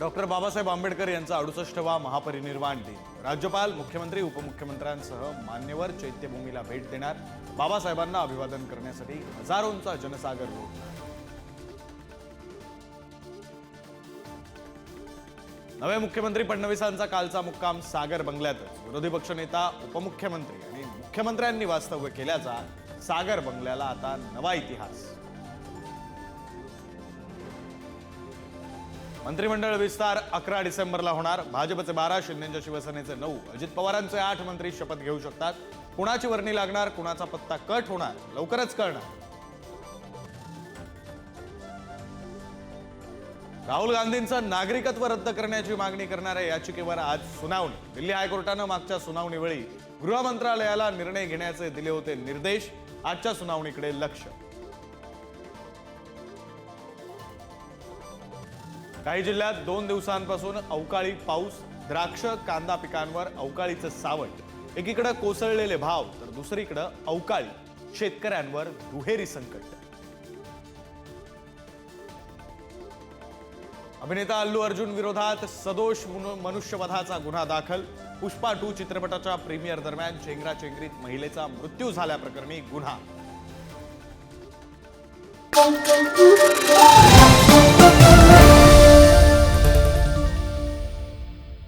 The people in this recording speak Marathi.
डॉक्टर बाबासाहेब आंबेडकर यांचा 68वा महापरिनिर्वाण दिन। राज्यपाल, मुख्यमंत्री, उपमुख्यमंत्र्यांसह मान्यवर चैत्यभूमीला भेट देणार। बाबासाहेबांना अभिवादन करण्यासाठी हजारोंचा जनसागर लोटणार। नवे मुख्यमंत्री फडणवीसांचा कालचा मुक्काम सागर बंगल्यातच। विरोधी पक्षनेता, उपमुख्यमंत्री आणि मुख्यमंत्र्यांनी वास्तव्य केल्याचा सागर बंगल्याला आता नवा इतिहास। मंत्रिमंडळ विस्तार 11 डिसेंबरला होणार। भाजपचे 12, शिंदेच्या शिवसेनेचे 9, अजित पवारांचे 8 मंत्री शपथ घेऊ शकतात। कुणाची वर्णी लागणार, कुणाचा पत्ता कट होणार, लवकरच कळणार। राहुल गांधींचं नागरिकत्व रद्द करण्याची मागणी करणाऱ्या याचिकेवर आज सुनावणी। दिल्ली हायकोर्टानं मागच्या सुनावणीवेळी गृह मंत्रालयाला निर्णय घेण्याचे दिले होते निर्देश। आजच्या सुनावणीकडे लक्ष। काही जिल्ह्यात 2 दिवसांपासून अवकाळी पाऊस। द्राक्ष, कांदा पिकांवर अवकाळीचं सावट। एकीकडे कोसळलेले भाव तर दुसरीकडे अवकाळी। शेतकऱ्यांवर दुहेरी संकट। अभिनेता अल्लू अर्जुन विरोधात सदोष मनुष्यवधाचा गुन्हा दाखल। पुष्पा 2 चित्रपटाच्या प्रीमियर दरम्यान चेंगराचेंगरीत महिलेचा मृत्यू झाल्याप्रकरणी गुन्हा।